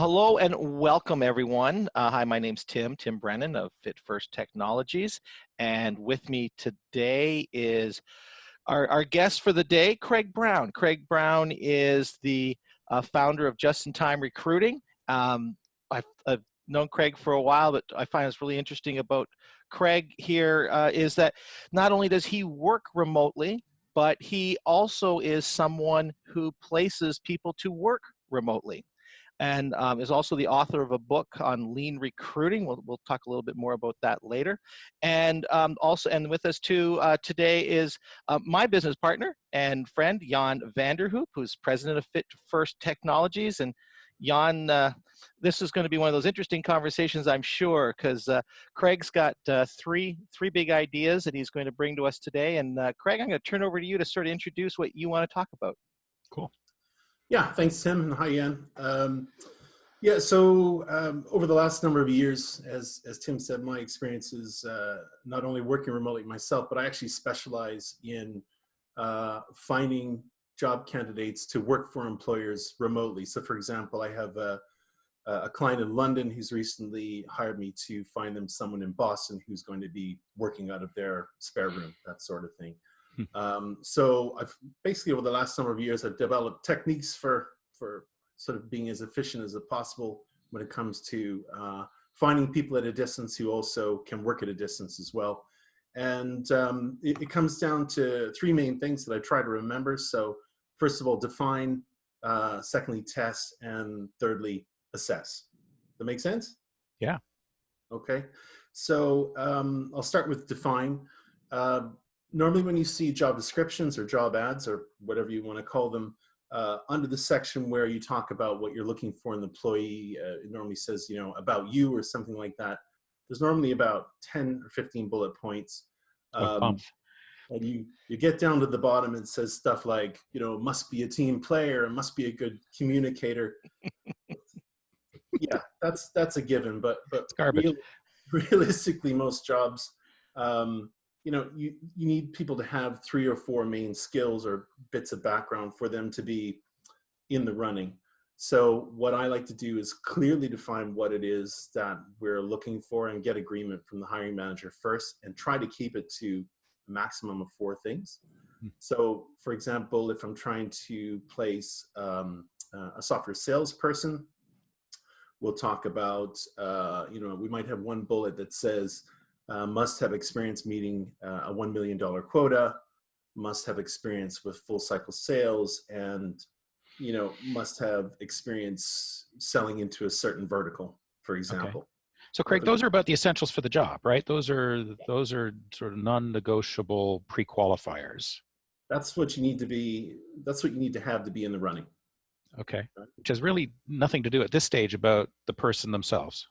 Hello and welcome, everyone. Hi, my name's Tim Brennan of Fit First Technologies. And with me today is our guest for the day, Craig Brown. Craig Brown is the founder of Just in Time Recruiting. I've known Craig for a while, but I find what's really interesting about Craig here is that not only does he work remotely, but he also is someone who places people to work remotely, and is also the author of a book on lean recruiting. We'll talk a little bit more about that later. And and with us too today is my business partner and friend, Jan Vanderhoop, who's president of Fit First Technologies. And Jan, this is going to be one of those interesting conversations, I'm sure, because Craig's got three big ideas that he's going to bring to us today. And Craig, I'm going to turn over to you to sort of introduce what you want to talk about. Cool. Yeah, thanks, Tim, and hi, Ian. Over the last number of years, as Tim said, my experience is not only working remotely myself, but I actually specialize in finding job candidates to work for employers remotely. So, for example, I have a client in London who's recently hired me to find them someone in Boston who's going to be working out of their spare room, that sort of thing. So I've basically, over the last number of years, I've developed techniques for sort of being as efficient as possible when it comes to finding people at a distance who also can work at a distance as well. And it comes down to three main things that I try to remember. So first of all, define, secondly, test, and thirdly, assess. That make sense? Yeah. Okay. So I'll start with define. Normally when you see job descriptions or job ads or whatever you want to call them, under the section where you talk about what you're looking for in the employee, it normally says, about you or something like that. There's normally about 10 or 15 bullet points. And you get down to the bottom and it says stuff like, must be a team player, must be a good communicator. Yeah, that's a given, but realistically, most jobs, you need people to have 3 or 4 main skills or bits of background for them to be in the running. So what I like to do is clearly define what it is that we're looking for and get agreement from the hiring manager first and try to keep it to a maximum of 4 things. So for example, if I'm trying to place a software salesperson, we'll talk about, we might have one bullet that says, must have experience meeting a $1 million quota, must have experience with full cycle sales, and must have experience selling into a certain vertical, for example. Okay. So Craig, those are about the essentials for the job, right? Those are sort of non-negotiable pre-qualifiers. That's what you need to be. That's what you need to have to be in the running. Okay. Which has really nothing to do at this stage about the person themselves.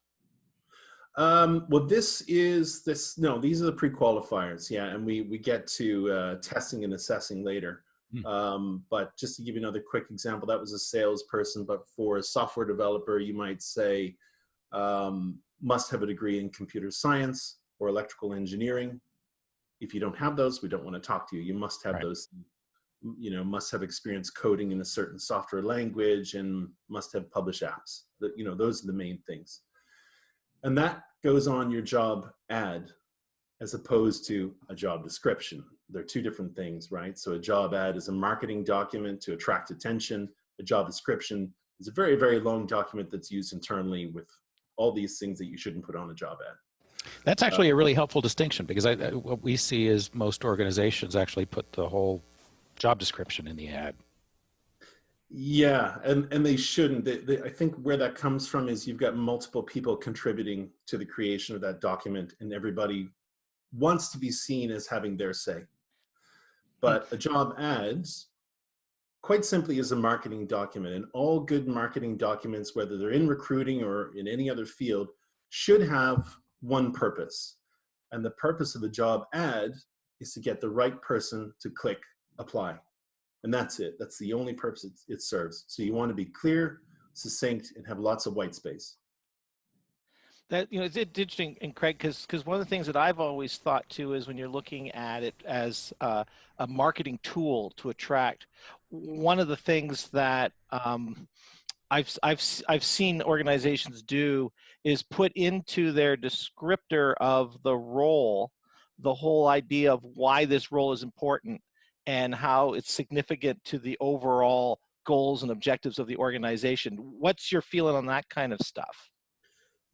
Well, these are the pre-qualifiers, yeah, and we get to testing and assessing later. But just to give you another quick example, that was a salesperson, but for a software developer, you might say must have a degree in computer science or electrical engineering. If you don't have those, we don't want to talk to you. You must have those, must have experience coding in a certain software language and must have published apps. Those are the main things. And that goes on your job ad as opposed to a job description. They're 2 different things, right? So a job ad is a marketing document to attract attention. A job description is a very, very long document that's used internally with all these things that you shouldn't put on a job ad. That's actually a really helpful distinction, because what we see is most organizations actually put the whole job description in the ad. Yeah, and they shouldn't. I think where that comes from is you've got multiple people contributing to the creation of that document, and everybody wants to be seen as having their say. But a job ad, quite simply, is a marketing document, and all good marketing documents, whether they're in recruiting or in any other field, should have one purpose. And the purpose of a job ad is to get the right person to click apply. And that's it. That's the only purpose it serves. So you want to be clear, succinct, and have lots of white space. That, it's interesting, and Craig, because one of the things that I've always thought too is when you're looking at it as a marketing tool to attract, one of the things that I've seen organizations do is put into their descriptor of the role the whole idea of why this role is important and how it's significant to the overall goals and objectives of the organization. What's your feeling on that kind of stuff?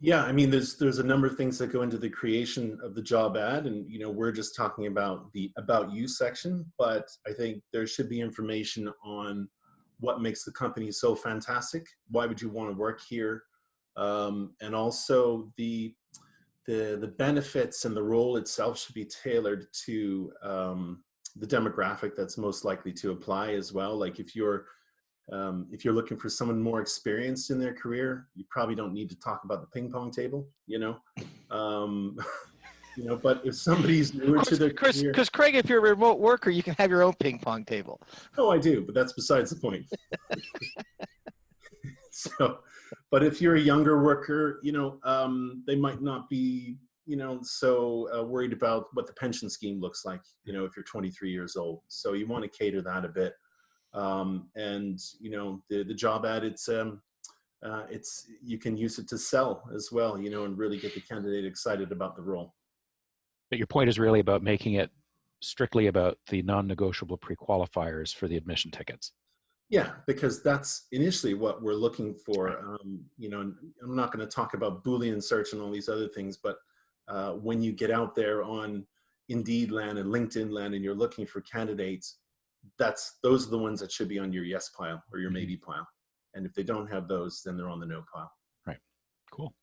Yeah, I mean, there's a number of things that go into the creation of the job ad, and we're just talking about the about you section, but I think there should be information on what makes the company so fantastic. Why would you want to work here? And also the benefits and the role itself should be tailored to the demographic that's most likely to apply as well. Like if you're looking for someone more experienced in their career, you probably don't need to talk about the ping pong table, um, but if somebody's newer to their career, Because Craig, if you're a remote worker, you can have your own ping pong table. oh, I do, but that's besides the point. So, but if you're a younger worker, they might not be, so worried about what the pension scheme looks like, if you're 23 years old. So you want to cater that a bit. And the job ad, it's you can use it to sell as well, and really get the candidate excited about the role. But your point is really about making it strictly about the non-negotiable pre-qualifiers for the admission tickets. Yeah, because that's initially what we're looking for. And I'm not going to talk about Boolean search and all these other things, but when you get out there on Indeed land and LinkedIn land and you're looking for candidates, those are the ones that should be on your yes pile or your maybe pile. And if they don't have those, then they're on the no pile. Right. Cool.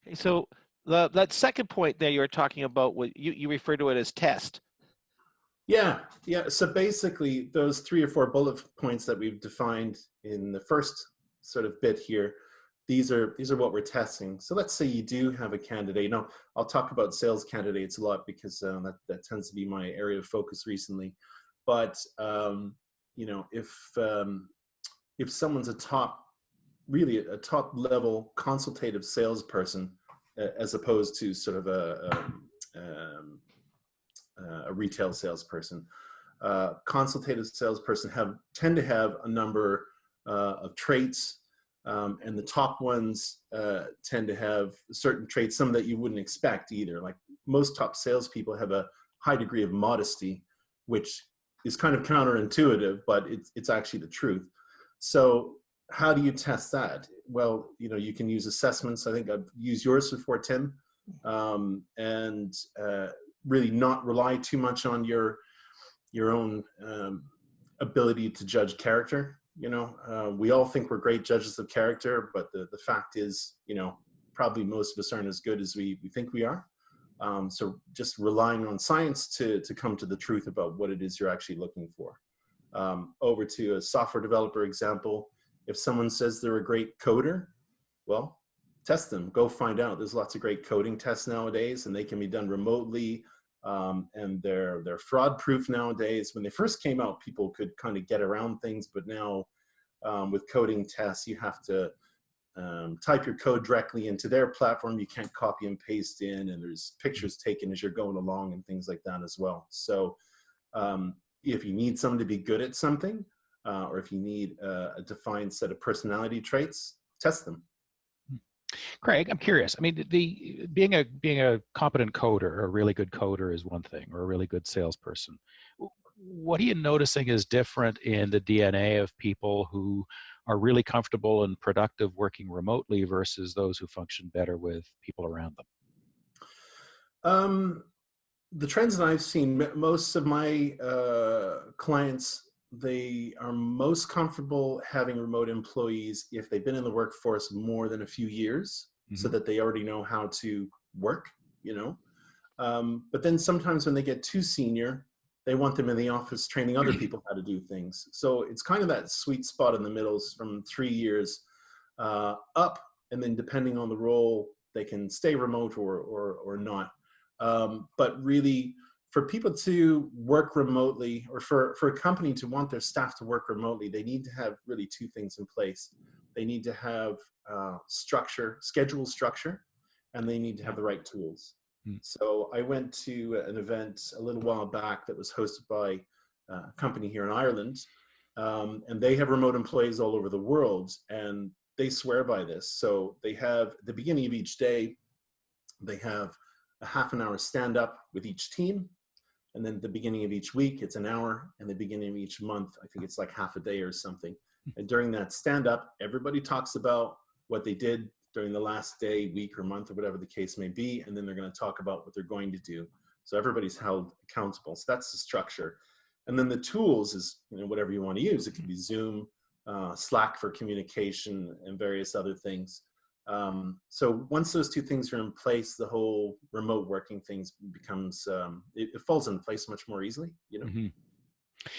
Okay, so that second point there you were talking about, what you refer to it as test. Yeah. So basically, those 3 or 4 bullet points that we've defined in the first sort of bit here, these are what we're testing. So let's say you do have a candidate. Now, I'll talk about sales candidates a lot because that tends to be my area of focus recently. But if someone's a top level consultative salesperson, as opposed to sort of a retail salesperson, consultative salesperson tend to have a number of traits, and the top ones tend to have certain traits, some that you wouldn't expect either. Like most top salespeople have a high degree of modesty, which is kind of counterintuitive, but it's actually the truth. So how do you test that? Well, you can use assessments. I think I've used yours before, Tim, and really not rely too much on your own ability to judge character. We all think we're great judges of character, but the fact is, probably most of us aren't as good as we think we are. So just relying on science to come to the truth about what it is you're actually looking for. Over to a software developer example. If someone says they're a great coder, well, test them. Go find out. There's lots of great coding tests nowadays, and they can be done remotely. And they're fraud proof nowadays. When they first came out, people could kind of get around things, but now with coding tests, you have to type your code directly into their platform. You can't copy and paste in, and there's pictures taken as you're going along and things like that as well. So if you need someone to be good at something, or if you need a defined set of personality traits, test them. Craig, I'm curious. I mean, being a competent coder, or a really good coder, is one thing, or a really good salesperson. What are you noticing is different in the DNA of people who are really comfortable and productive working remotely versus those who function better with people around them? The trends that I've seen, most of my clients, they are most comfortable having remote employees if they've been in the workforce more than a few years, so that they already know how to work, But then sometimes when they get too senior, they want them in the office training other people how to do things. So it's kind of that sweet spot in the middle from 3 years up, and then depending on the role, they can stay remote or not. But really, for people to work remotely, or for a company to want their staff to work remotely, they need to have really 2 things in place. They need to have schedule structure, and they need to have the right tools. So I went to an event a little while back that was hosted by a company here in Ireland, And they have remote employees all over the world, and they swear by this. So they have, at the beginning of each day, they have a half an hour stand up with each team. And then at the beginning of each week, it's an hour. And the beginning of each month, I think it's like half a day or something. And during that stand up, everybody talks about what they did during the last day, week, or month, or whatever the case may be. And then they're going to talk about what they're going to do. So everybody's held accountable. So that's the structure. And then the tools is, whatever you want to use. It could be Zoom, Slack for communication, and various other things. So once those two things are in place, the whole remote working things becomes, it falls in place much more easily, Mm-hmm.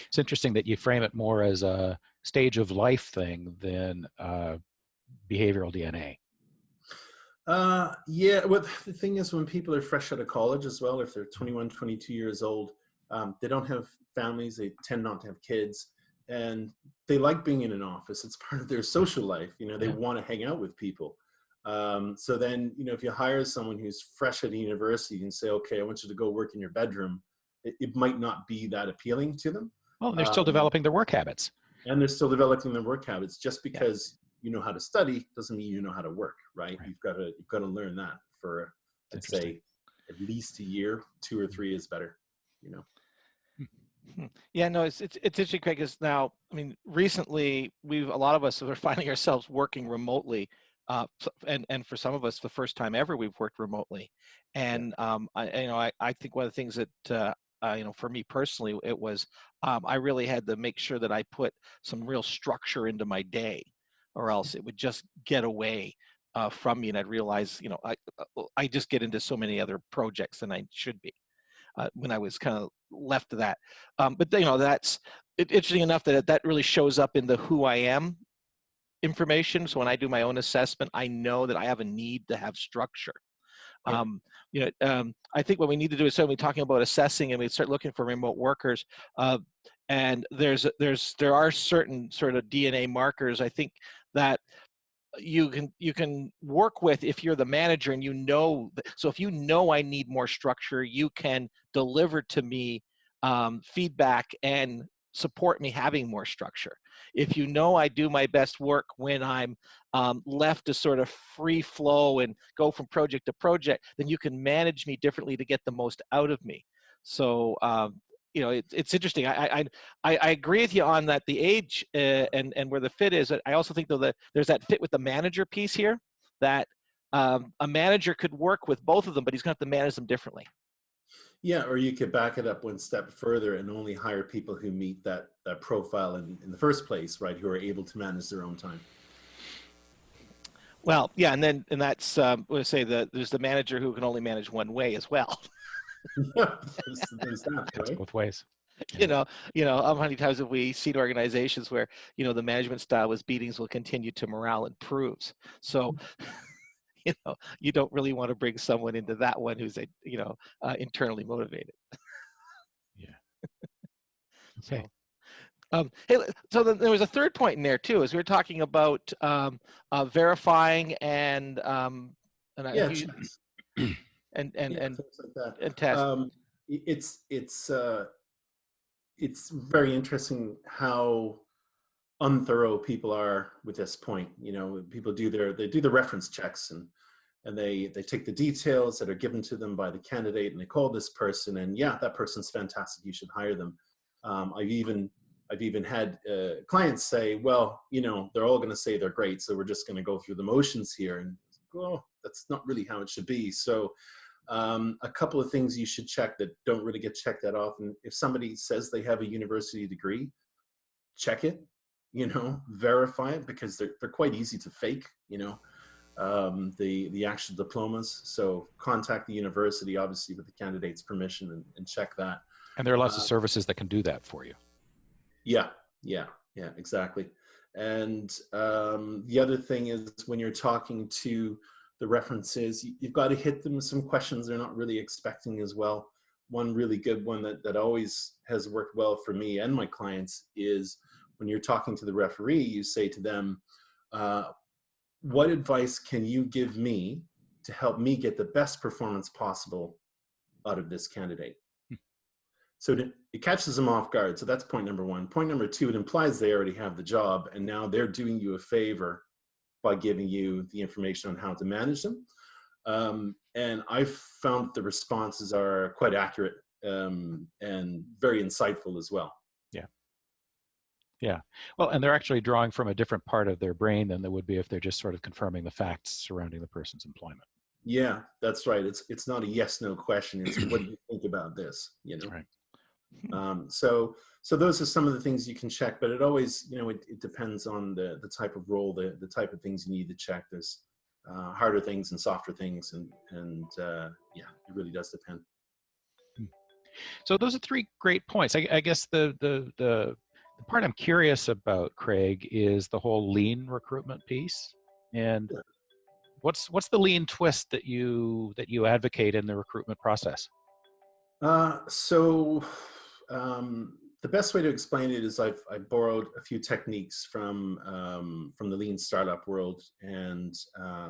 It's interesting that you frame it more as a stage of life thing than behavioral DNA. Yeah, well, the thing is, when people are fresh out of college as well, if they're 21, 22 years old, they don't have families, they tend not to have kids, and they like being in an office. It's part of their social life. They want to hang out with people. So then, if you hire someone who's fresh out of university and say, okay, I want you to go work in your bedroom, it might not be that appealing to them. Well, they're still developing their work habits. And they're still developing their work habits. Just because you know how to study doesn't mean you know how to work, right? You've got to learn that for, I'd say, at least a year. 2 or 3 is better, Yeah, no, it's interesting, Craig, because now, recently a lot of us are finding ourselves working remotely, and for some of us, the first time ever we've worked remotely. And I think one of the things that for me personally, it was I really had to make sure that I put some real structure into my day, or else it would just get away from me, and I'd realize, I just get into so many other projects than I should be. When I was kind of left to that. But that's interesting enough that really shows up in the who I am information. So when I do my own assessment, I know that I have a need to have structure. I think what we need to do is certainly talking about assessing, and we start looking for remote workers. And there are certain sort of DNA markers, I think, that you can work with if you're the manager, and so if I need more structure, you can deliver to me feedback and support me having more structure. If I do my best work when I'm left to sort of free flow and go from project to project, then you can manage me differently to get the most out of me. So it's interesting. I agree with you on that, the age and where the fit is. I also think, though, that there's that fit with the manager piece here, that a manager could work with both of them, but he's going to have to manage them differently. Yeah, or you could back it up one step further and only hire people who meet that profile in the first place, right? Who are able to manage their own time. Well, yeah, and that's we'll say that there's the manager who can only manage one way as well. there's that, right? Both ways. Yeah. How many times have we seen organizations where the management style is beatings will continue to morale improves. So you don't really want to bring someone into that one who's internally motivated. Yeah. Okay. Hey, so there was a third point in there too, as we were talking about verifying and Checks. and things like that. and test. It's very interesting how unthorough people are with this point. People do the reference checks, and they take the details that are given to them by the candidate, and they call this person, and yeah, that person's fantastic, you should hire them. I've even had clients say, well, they're all going to say they're great, so we're just going to go through the motions here, and well, that's not really how it should be. So a couple of things you should check that don't really get checked that often. If somebody says they have a university degree, check it, verify it, because they're quite easy to fake, the actual diplomas. So contact the university, obviously with the candidate's permission, and check that. And there are lots of services that can do that for you. Yeah, exactly. And the other thing is, when you're talking to the references, you've got to hit them with some questions they're not really expecting as well. One really good one that always has worked well for me and my clients is, when you're talking to the referee, you say to them, what advice can you give me to help me get the best performance possible out of this candidate? it catches them off guard. So that's point number one. Point number two, it implies they already have the job, and now they're doing you a favor by giving you the information on how to manage them. And I've found the responses are quite accurate and very insightful as well. Yeah. Yeah. Well, and they're actually drawing from a different part of their brain than they would be if they're just sort of confirming the facts surrounding the person's employment. Yeah, that's right. It's not a yes/no question. It's what do you think about this? You know. Right. So those are some of the things you can check, but it always, you know, it depends on the type of role, the type of things you need to check. There's harder things and softer things, and yeah, it really does depend. So those are three great points. I guess the part I'm curious about, Craig, is the whole lean recruitment piece. And Yeah. what's the lean twist that you advocate in the recruitment process? The best way to explain it is I borrowed a few techniques from the lean startup world, and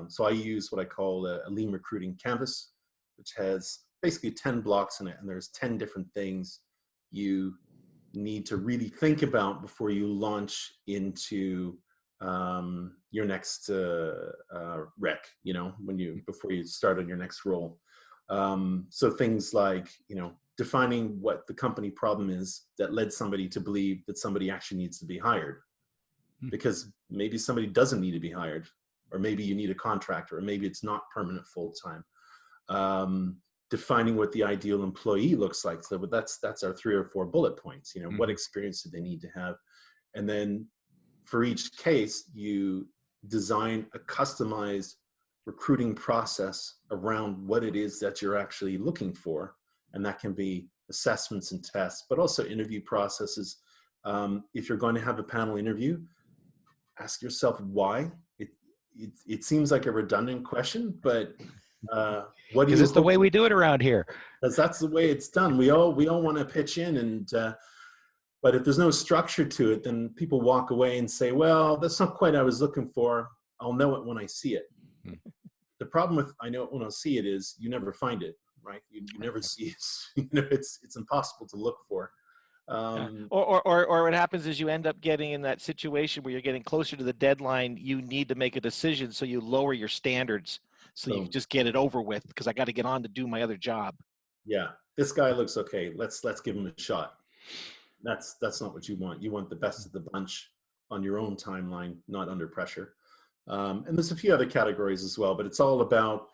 so I use what I call a lean recruiting canvas, which has basically 10 blocks in it, and there's 10 different things you need to really think about before you launch into your next rec. You know, before you start on your next role. So things like, you know, defining what the company problem is that led somebody to believe that somebody actually needs to be hired, because maybe somebody doesn't need to be hired, or maybe you need a contractor, or maybe it's not permanent full-time. Defining what the ideal employee looks like. So that's our 3 or 4 bullet points. You know, what experience do they need to have? And then for each case, you design a customized recruiting process around what it is that you're actually looking for. And that can be assessments and tests, but also interview processes. If you're going to have a panel interview, ask yourself why. It seems like a redundant question, but what do you? Because it's the way we do it around here. Because that's the way it's done. We all want to pitch in, and but if there's no structure to it, then people walk away and say, "Well, that's not quite what I was looking for. I'll know it when I see it." The problem with "I know it when I see it" is you never find it, right? You never see it. You know, it's impossible to look for. Or what happens is you end up getting in that situation where you're getting closer to the deadline. You need to make a decision, so you lower your standards, so you just get it over with, because I got to get on to do my other job. Yeah, this guy looks okay. Let's give him a shot. That's not what you want. You want the best of the bunch on your own timeline, not under pressure. And there's a few other categories as well, but it's all about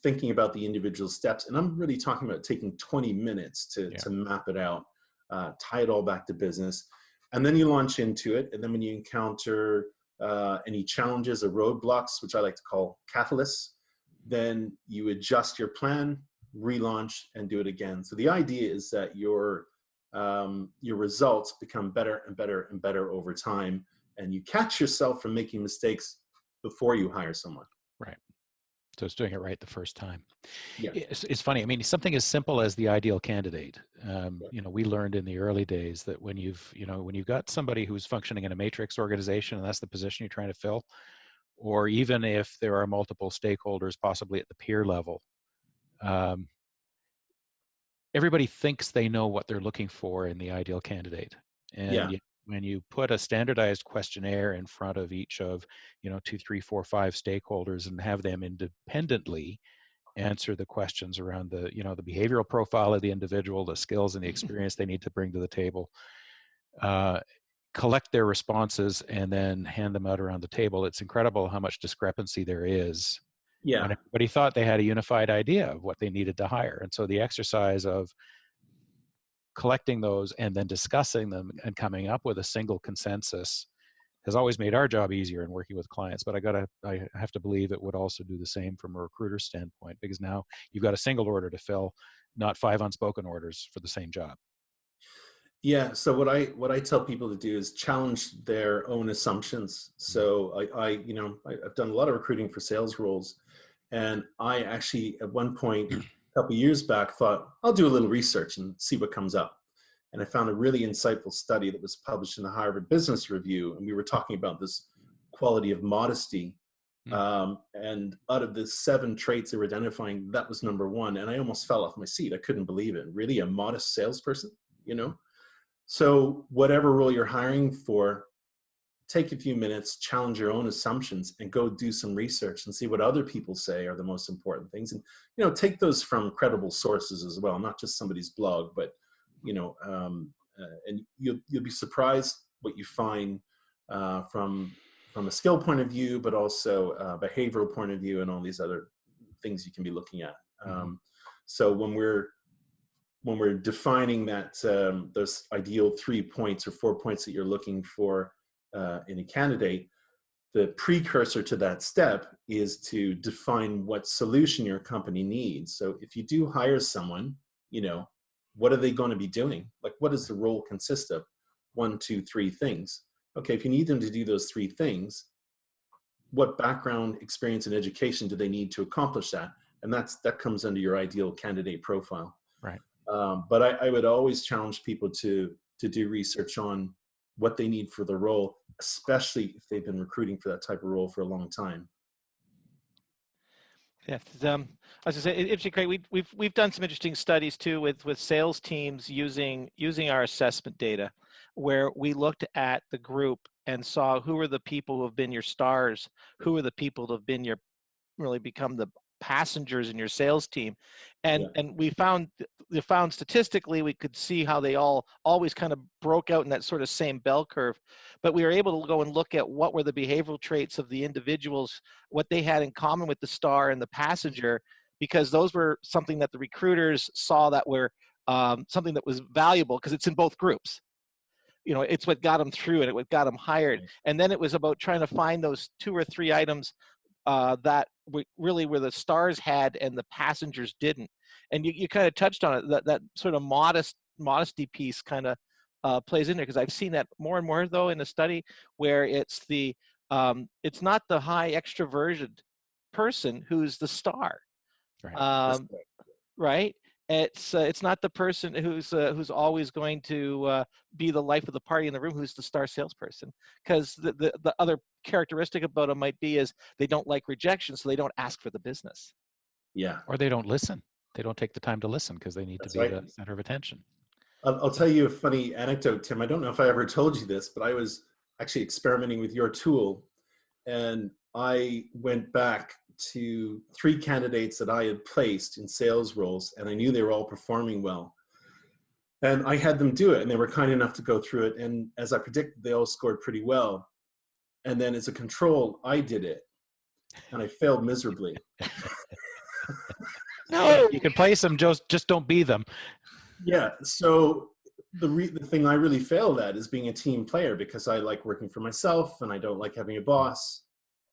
thinking about the individual steps. And I'm really talking about taking 20 minutes to map it out, tie it all back to business. And then you launch into it. And then when you encounter any challenges or roadblocks, which I like to call catalysts, then you adjust your plan, relaunch, and do it again. So the idea is that your results become better and better and better over time, and you catch yourself from making mistakes before you hire someone. Right. So it's doing it right the first time. Yeah. It's funny. I mean, something as simple as the ideal candidate. You know, we learned in the early days that when you've got somebody who's functioning in a matrix organization, and that's the position you're trying to fill, or even if there are multiple stakeholders, possibly at the peer level, everybody thinks they know what they're looking for in the ideal candidate. And when you put a standardized questionnaire in front of each of, 2, 3, 4, 5 stakeholders and have them independently answer the questions around the behavioral profile of the individual, the skills and the experience they need to bring to the table, collect their responses, and then hand them out around the table, it's incredible how much discrepancy there is. When everybody thought they had a unified idea of what they needed to hire. And so the exercise of collecting those and then discussing them and coming up with a single consensus has always made our job easier in working with clients. But I have to believe it would also do the same from a recruiter standpoint, because now you've got a single order to fill, not 5 unspoken orders for the same job. Yeah. So what I tell people to do is challenge their own assumptions. So I've done a lot of recruiting for sales roles, and I actually at one point a couple of years back thought I'll do a little research and see what comes up. And I found a really insightful study that was published in the Harvard Business Review, and we were talking about this quality of modesty And out of the 7 traits they were identifying, that was number 1. And I almost fell off my seat. I couldn't believe it. Really, a modest salesperson, you know? So whatever role you're hiring for, take a few minutes, challenge your own assumptions, and go do some research and see what other people say are the most important things. And, you know, take those from credible sources as well, not just somebody's blog, but, you know, and you'll be surprised what you find from a skill point of view, but also a behavioral point of view and all these other things you can be looking at. So when we're defining that those ideal 3 points or 4 points that you're looking for in a candidate, the precursor to that step is to define what solution your company needs. So if you do hire someone, you know, what are they going to be doing? Like, what does the role consist of? 1, 2, 3 things. Okay, if you need them to do those 3 things, what background, experience, and education do they need to accomplish that? And that comes under your ideal candidate profile. Right. But I would always challenge people to do research on what they need for the role, especially if they've been recruiting for that type of role for a long time. Yeah, I was going to say, Craig, we've done some interesting studies too with sales teams using our assessment data, where we looked at the group and saw who are the people who have been your stars, who are the people who have been your really become the passengers in your sales team, and we found statistically we could see how they all always kind of broke out in that sort of same bell curve, but we were able to go and look at what were the behavioral traits of the individuals, what they had in common with the star and the passenger, because those were something that the recruiters saw that were something that was valuable because it's in both groups. You know, it's what got them through and it what got them hired. And then it was about trying to find those 2 or 3 items that really where the stars had and the passengers didn't. And you kind of touched on it, that sort of modesty piece kind of plays in there, because I've seen that more and more though in the study, where it's not the high extroverted person who's the star. Right. Right? It's not the person who's always going to be the life of the party in the room, who's the star salesperson, because the other characteristic about them might be is they don't like rejection, so they don't ask for the business. Yeah. Or they don't listen. They don't take the time to listen because they need to be the center of attention. I'll tell you a funny anecdote, Tim. I don't know if I ever told you this, but I was actually experimenting with your tool, and I went back to 3 candidates that I had placed in sales roles, and I knew they were all performing well. And I had them do it, and they were kind enough to go through it. And as I predicted, they all scored pretty well. And then as a control, I did it, and I failed miserably. No, You can place them, just don't be them. Yeah. So the thing I really failed at is being a team player, because I like working for myself and I don't like having a boss.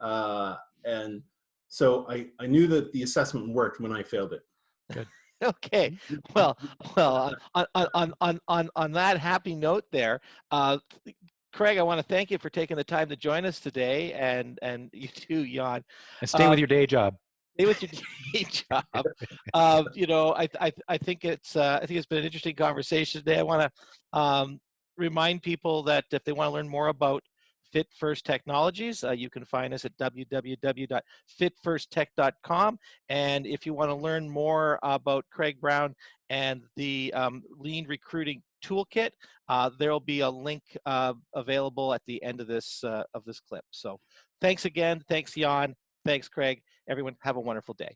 And so I knew that the assessment worked when I failed it. Good. Okay. Well, on that happy note there, Craig, I want to thank you for taking the time to join us today, and you too, Jan. And stay with your day job. Stay with your day job. You know, I think it's been an interesting conversation today. I want to remind people that if they want to learn more about Fit First Technologies, you can find us at www.fitfirsttech.com. And if you want to learn more about Craig Brown and the Lean Recruiting Toolkit, there will be a link available at the end of this clip. So thanks again. Thanks, Jan. Thanks, Craig. Everyone, have a wonderful day.